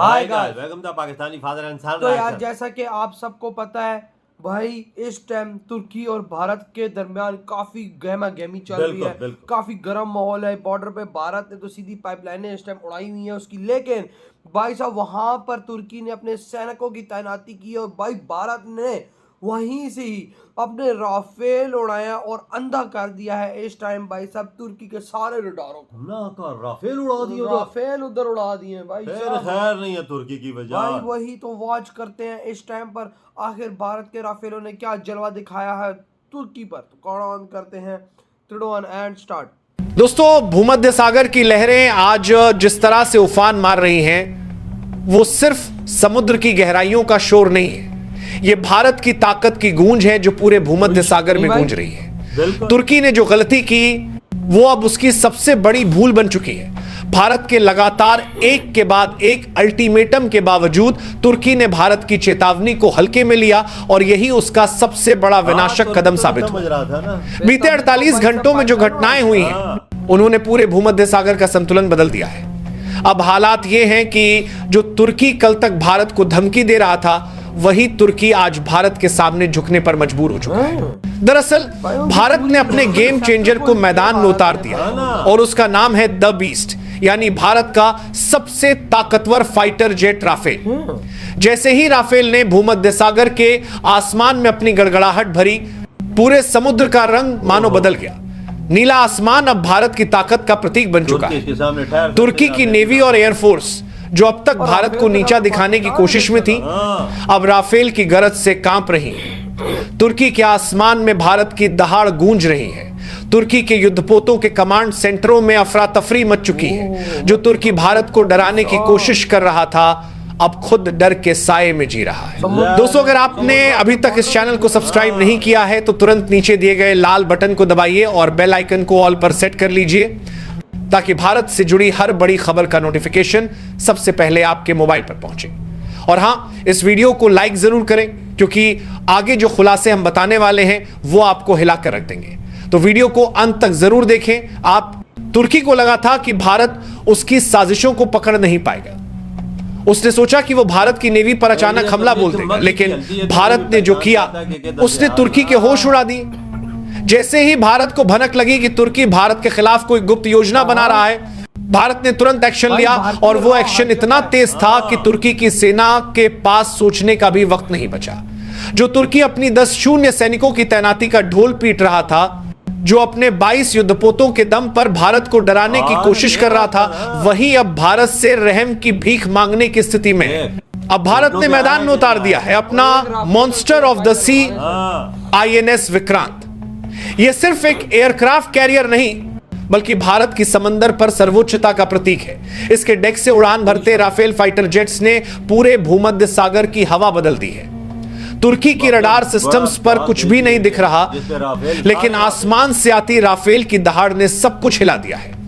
Hi guys, welcome to Pakistani father and son. तो यार जैसा कि आप सबको पता है भाई, इस टाइम तुर्की और भारत के दरमियान काफी गहमा गहमी चल रही है। काफी गर्म माहौल है बॉर्डर पे। भारत ने तो सीधी पाइपलाइनें इस टाइम उड़ाई हुई हैं उसकी, लेकिन भाई साहब वहां पर तुर्की ने अपने सैनिकों की तैनाती की और भाई भारत ने वहीं से ही अपने राफेल उड़ाया और अंधा कर दिया है इस टाइम भाई साहब तुर्की के सारे रडारों को। ना का राफेल उड़ा दिए, राफेल उधर उड़ा दिए भाई साहब। खैर नहीं है तुर्की की वजह। भाई वही तो वॉच करते हैं इस टाइम पर, आखिर भारत के राफेलों ने क्या जलवा दिखाया है तुर्की पर। तो कौन ऑन करते हैं 3 2 1 एंड स्टार्ट। दोस्तों, भूमध्य सागर की लहरें आज जिस तरह से उफान मार रही हैं, वो सिर्फ समुद्र की गहराइयों का शोर नहीं है, ये भारत की ताकत की गूंज है जो पूरे भूमध्य सागर में गूंज रही है। तुर्की ने जो गलती की वो अब उसकी सबसे बड़ी भूल बन चुकी है। भारत के लगातार एक के बाद एक अल्टीमेटम के बावजूद तुर्की ने भारत की चेतावनी को हल्के में लिया और यही उसका सबसे बड़ा विनाशक कदम साबित हुआ। बीते 48 घंटों में जो घटनाएं हुई हैं, उन्होंने पूरे भूमध्य सागर का संतुलन बदल दिया है। अब हालात ये हैं कि जो तुर्की कल तक भारत को धमकी दे रहा था, वही तुर्की आज भारत के सामने झुकने पर मजबूर हो चुका है। दरअसल भारत ने अपने गेम चेंजर को मैदान में उतार दिया और उसका नाम है द बीस्ट, यानी भारत का सबसे ताकतवर फाइटर जेट राफेल। जैसे ही राफेल ने भूमध्य सागर के आसमान में अपनी गड़गड़ाहट भरी, पूरे समुद्र का रंग मानो बदल गया। नीला आसमान अब भारत की ताकत का प्रतीक बन चुका है। तुर्की की नेवी और एयरफोर्स जो अब तक भारत को नीचा दिखाने की कोशिश में थी, अब राफेल की गरज से कांप रही है। तुर्की के आसमान में भारत की दहाड़ गूंज रही है। तुर्की के युद्धपोतों के कमांड सेंटरों में अफरा तफरी मच चुकी है। जो तुर्की भारत को डराने की कोशिश कर रहा था, अब खुद डर के साए में जी रहा है। दोस्तों, अगर आपने अभी तक इस चैनल को सब्सक्राइब नहीं किया है तो तुरंत नीचे दिए गए लाल बटन को दबाइए और बेल आइकन को ऑल पर सेट कर लीजिए, ताकि भारत से जुड़ी हर बड़ी खबर का नोटिफिकेशन सबसे पहले आपके मोबाइल पर पहुंचे। और हां, इस वीडियो को लाइक जरूर करें, क्योंकि आगे जो खुलासे हम बताने वाले हैं वो आपको हिला कर रख देंगे। तो वीडियो को अंत तक जरूर देखें। तुर्की को लगा था कि भारत उसकी साजिशों को पकड़ नहीं पाएगा। उसने सोचा कि वो भारत की नेवी पर अचानक हमला बोल देगा, लेकिन भारत ने जो किया उसने तुर्की के होश उड़ा दिए। जैसे ही भारत को भनक लगी कि तुर्की भारत के खिलाफ कोई गुप्त योजना बना रहा है, भारत ने तुरंत एक्शन लिया और वो एक्शन इतना तेज था कि तुर्की की सेना के पास सोचने का भी वक्त नहीं बचा। जो तुर्की अपनी 10 शून्य सैनिकों की तैनाती का ढोल पीट रहा था, जो अपने 22 युद्धपोतों के दम पर भारत को डराने की कोशिश कर रहा था, वही अब भारत से रहम की भीख मांगने की स्थिति में है। अब भारत ने मैदान में उतार दिया है अपना monster of the sea INS Vikrant. यह सिर्फ एक एयरक्राफ्ट कैरियर नहीं, बल्कि भारत की समंदर पर सर्वोच्चता का प्रतीक है। इसके डेक से उड़ान भरते राफेल फाइटर जेट्स ने पूरे भूमध्य सागर की हवा बदल दी है। तुर्की की रडार सिस्टम्स पर कुछ भी नहीं दिख रहा, लेकिन आसमान से आती राफेल की दहाड़ ने सब कुछ हिला दिया है।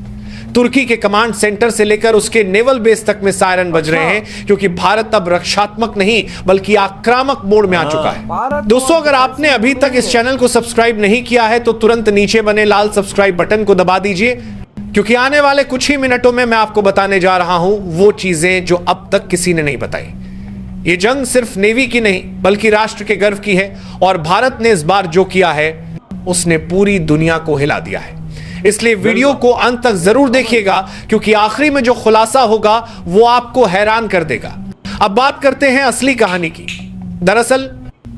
तुर्की के कमांड सेंटर से लेकर उसके नेवल बेस तक में सायरन बज रहे हैं, क्योंकि भारत अब रक्षात्मक नहीं बल्कि आक्रामक मोड में आ चुका है। दोस्तों, अगर आपने अभी तक इस चैनल को सब्सक्राइब नहीं किया है तो तुरंत नीचे बने लाल सब्सक्राइब बटन को दबा दीजिए, क्योंकि आने वाले कुछ ही मिनटों में मैं आपको बताने जा रहा हूं वो चीजें जो अब तक किसी ने नहीं बताई। ये जंग सिर्फ नेवी की नहीं बल्कि राष्ट्र के गर्व की है, और भारत ने इस बार जो किया है उसने पूरी दुनिया को हिला दिया है। इसलिए वीडियो को अंत तक जरूर देखिएगा, क्योंकि आखिरी में जो खुलासा होगा वो आपको हैरान कर देगा। अब बात करते हैं असली कहानी की। दरअसल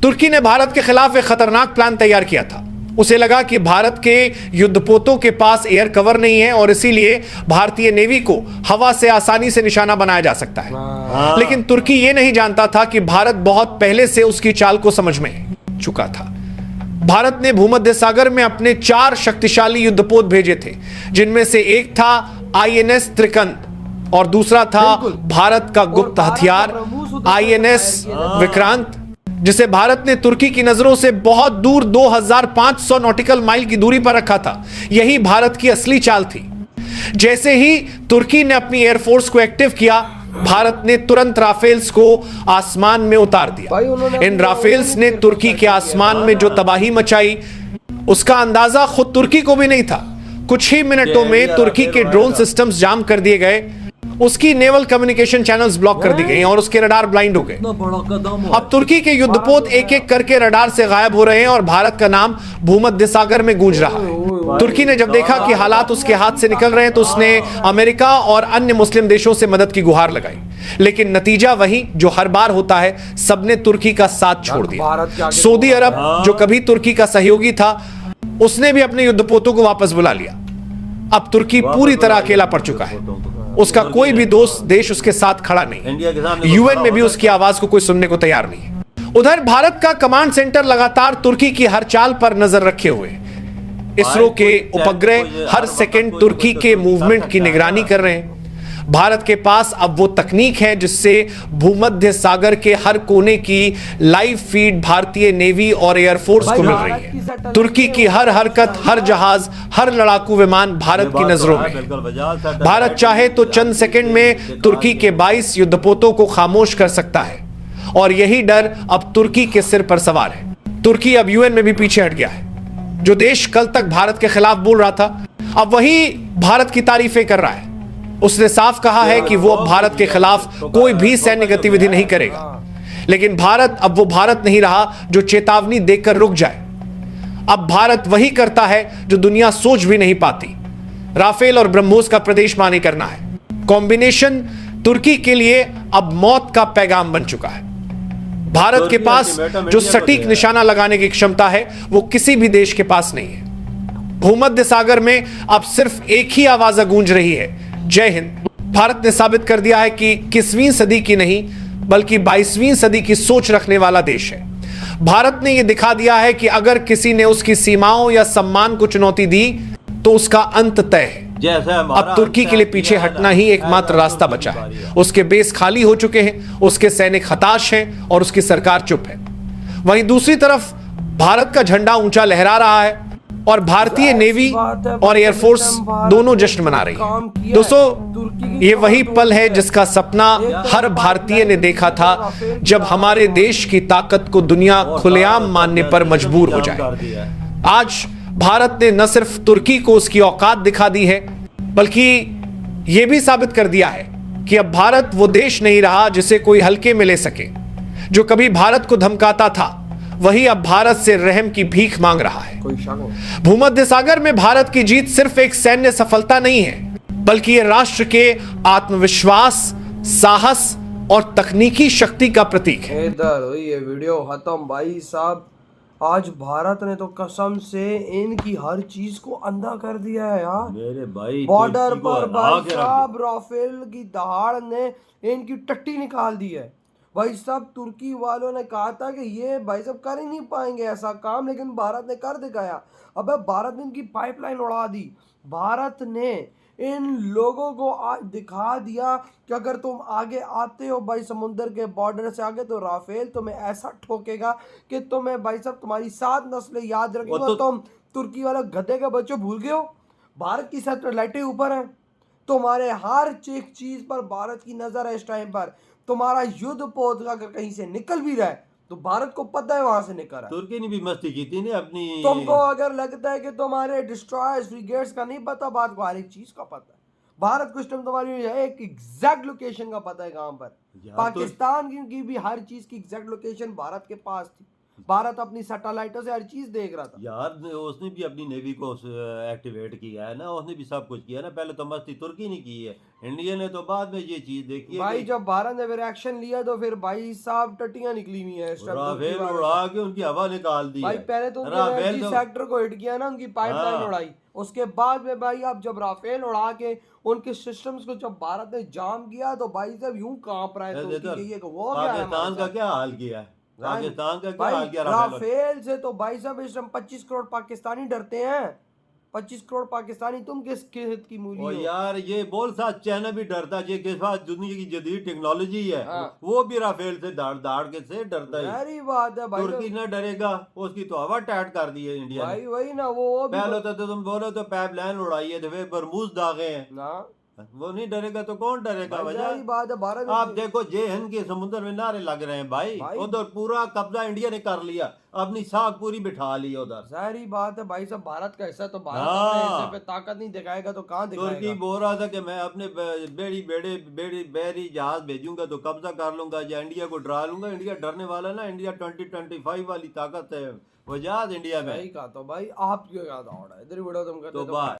तुर्की ने भारत के खिलाफ एक खतरनाक प्लान तैयार किया था। उसे लगा कि भारत के युद्धपोतों के पास एयर कवर नहीं है और इसीलिए भारतीय नेवी को हवा से आसानी से निशाना बनाया जा सकता है। लेकिन तुर्की ये नहीं जानता था कि भारत बहुत पहले से उसकी चाल को समझ में चुका था। भारत ने भूमध्य सागर में अपने 4 शक्तिशाली युद्धपोत भेजे थे, जिनमें से एक था INS त्रिकंत और दूसरा था भारत का गुप्त हथियार INS विक्रांत, जिसे भारत ने तुर्की की नजरों से बहुत दूर 2500 नॉटिकल माइल की दूरी पर रखा था। यही भारत की असली चाल थी। जैसे ही तुर्की ने अपनी एयरफोर्स को एक्टिव किया, भारत ने तुरंत राफेल्स को आसमान में उतार दिया। इन राफेल्स ने तुर्की के आसमान में जो तबाही मचाई, उसका अंदाजा खुद तुर्की को भी नहीं था। कुछ ही मिनटों में तुर्की के ड्रोन सिस्टम्स जाम कर दिए गए उसकी नेवल कम्युनिकेशन चैनल्स ब्लॉक कर दी गई और उसके रडार ब्लाइंड हो गए। इतना बड़ा कदम अब तुर्की के युद्धपोत एक एक करके रडार से गायब हो रहे हैं और भारत का नाम भूमध्य सागर में गूंज रहा है। तुर्की ने जब देखा कि हालात उसके हाथ से निकल रहे हैं तो उसने अमेरिका और अन्य मुस्लिम देशों से मदद की गुहार लगाई, लेकिन नतीजा वही जो हर बार होता है, सबने तुर्की का साथ छोड़ दिया। सऊदी अरब जो कभी तुर्की का सहयोगी था, उसने भी अपने युद्धपोतों को वापस बुला लिया। अब तुर्की पूरी तरह अकेला पड़ चुका है, उसका कोई भी दोस्त देश उसके साथ खड़ा नहीं है। यूएन में भी उसकी आवाज को कोई सुनने को तैयार नहीं है। उधर भारत का कमांड सेंटर लगातार तुर्की की हर चाल पर नजर रखे हुए है। इसरो के उपग्रह हर सेकंड तुर्की के मूवमेंट की निगरानी कर रहे हैं। भारत के पास अब वो तकनीक है जिससे भूमध्य सागर के हर कोने की लाइव फीड भारतीय नेवी और एयरफोर्स को मिल रही है। तुर्की की हर हरकत, हर जहाज, हर लड़ाकू विमान भारत की नजरों में है। भारत चाहे तो चंद सेकंड में तुर्की के 22 युद्धपोतों को खामोश कर सकता है और यही डर अब तुर्की के सिर पर सवार है। तुर्की अब यूएन में भी पीछे हट गया है। जो देश कल तक भारत के खिलाफ बोल रहा था, अब वही भारत की तारीफें कर रहा है। उसने साफ कहा है कि वो अब भारत के खिलाफ कोई भी सैन्य गतिविधि नहीं करेगा, लेकिन भारत अब वो भारत नहीं रहा जो चेतावनी देकर रुक जाए। अब भारत वही करता है जो दुनिया सोच भी नहीं पाती। राफेल और ब्रह्मोस का प्रदेश मानी करना है। कॉम्बिनेशन तुर्की के लिए अब मौत का पैगाम बन चुका है। भारत के पास जो सटीक निशाना लगाने की क्षमता है वो किसी भी देश के पास नहीं है। भूमध्य सागर में अब सिर्फ एक ही आवाज गूंज रही है, जय हिंद। भारत ने साबित कर दिया है कि 21वीं सदी की नहीं बल्कि 22वीं सदी की सोच रखने वाला देश है। भारत ने यह दिखा दिया है कि अगर किसी ने उसकी सीमाओं या सम्मान को चुनौती दी तो उसका अंत तय है। अब तुर्की के लिए पीछे हटना ही एकमात्र रास्ता बचा है। उसके बेस खाली हो चुके हैं, उसके सैनिक हताश हैं और उसकी सरकार चुप है। वहीं दूसरी तरफ भारत का झंडा ऊंचा लहरा रहा है और भारतीय नेवी और एयरफोर्स दोनों जश्न मना रही है। दोस्तों, ये वही पल है जिसका सपना हर भारतीय ने देखा था, जब हमारे देश की ताकत को दुनिया खुलेआम मानने पर मजबूर हो जाए। आज भारत ने न सिर्फ तुर्की को उसकी औकात दिखा दी है, बल्कि यह भी साबित कर दिया है कि अब भारत वो देश नहीं रहा जिसे कोई हल्के में ले सके। जो कभी भारत को धमकाता था, वही अब भारत से रहम की भीख मांग रहा है। भूमध्य सागर में भारत की जीत सिर्फ एक सैन्य सफलता नहीं है, बल्कि यह राष्ट्र के आत्मविश्वास, साहस और तकनीकी शक्ति का प्रतीक है। इधर हुई ये वीडियो खत्म भाई साहब। आज भारत ने तो कसम से इनकी हर चीज को अंधा कर दिया है यार। मेरे भाई बॉर्डर पर भाई साहब राफेल की दहाड़ ने इनकी टट्टी निकाल दी है। भाई साहब तुर्की वालों ने कहा था कि ये भाई साहब कर ही नहीं पाएंगे ऐसा काम, लेकिन भारत ने कर दिखाया। अबे भारत ने इनकी पाइपलाइन उड़ा दी। भारत ने इन लोगों को आज दिखा दिया कि अगर तुम आगे आते हो भाई समुद्र के बॉर्डर से आगे, तो राफेल तुम्हें ऐसा ठोकेगा कि तुम्हें भाई साहब तुम्हारी 7 नस्लें याद रखेंगे। तुम तुर्की वाले गधे के बच्चों भूल गए हो, भारत की सैटेलाइटें ऊपर हैं, तुम्हारे हर एक चीज पर भारत की नजर है इस टाइम पर। तुम्हारा युद्ध पोत अगर कहीं से निकल भी रहा है तो भारत को पता है वहां से निकल रहा है। तुर्की ने भी मस्ती की थी ना अपनी। तुमको अगर लगता है कि तुम्हारे डिस्ट्रॉयर्स फ्रिगेट्स का नहीं पता, बात को हर एक चीज का पता है। भारत को इस टाइम तुम्हारी एक एग्जैक्ट लोकेशन का पता है कहां पर। पाकिस्तान की भी हर चीज की एग्जैक्ट लोकेशन भारत के पास थी। भारत अपनी सैटेलाइटों से हर चीज देख रहा था यार। उसने भी अपनी नेवी को एक्टिवेट किया है ना, उसने भी सब कुछ किया ना। पहले तो मस्ती तुर्की ने की है, इंडिया ने तो बाद में ये चीज देखी है भाई। जब भारत ने फिर एक्शन लिया तो फिर भाई साहब टट्टियां निकली हुई है। राफेल उड़ा के उनकी हवा निकाल दी भाई। पहले तो एनर्जी सेक्टर को हिट किया ना, उनकी पाइपलाइन उड़ाई। उसके बाद में भाई अब जब राफेल उड़ा के उनके सिस्टम्स को जब भारत ने जाम किया तो भाई साहब यूं कांप रहा है। पाकिस्तान का क्या हाल किया है, पाकिस्तान का क्या हाल किया राफेल से? तो भाई साहब इस टाइम 25 करोड़ पाकिस्तानी डरते हैं। 25 करोड़ पाकिस्तानी तुम किस हित की मूली हो यार? ये बोल सा चाइना भी डरता है, जिसके पास दुनिया की जदीद टेक्नोलॉजी है। वो भी राफेल से दाड़ के से डरता है। सारी बात है भाई। तुर्की ना डरेगा, उसकी तो हवा टाइट कर दी है इंडिया भाई। वही ना वो पहले तो तुम बोलो तो पाइपलाइन उड़ाई है, तो फिर बरमूज दागे हैं ना। वो नहीं डरेगा तो कौन डरेगा भाई भैया? जाहिर बात है, भारत आप देखो जे हिंद के समुद्र में नारे लग रहे हैं भाई, भाई। उधर पूरा कब्जा इंडिया ने कर लिया, अपनी साख पूरी बिठा ली उधर। जाहिर बात है भाई साहब, भारत का हिस्सा, तो भारत हाँ। अपने हिस्से पे ताकत नहीं दिखाएगा तो कहाँ तुर्की दिखाएगा? बोल रहा था कि मैं अपने बेड़ी जहाज भेजूंगा तो कब्जा कर लूंगा या इंडिया को डरा लूंगा। इंडिया डरने वाला ना, इंडिया 2025 वाली ताकत है वो जहाज इंडिया में। सही कहा। तो भाई आप क्यों याद आ रहा है इधर वीडियो तुम करते तो तो बात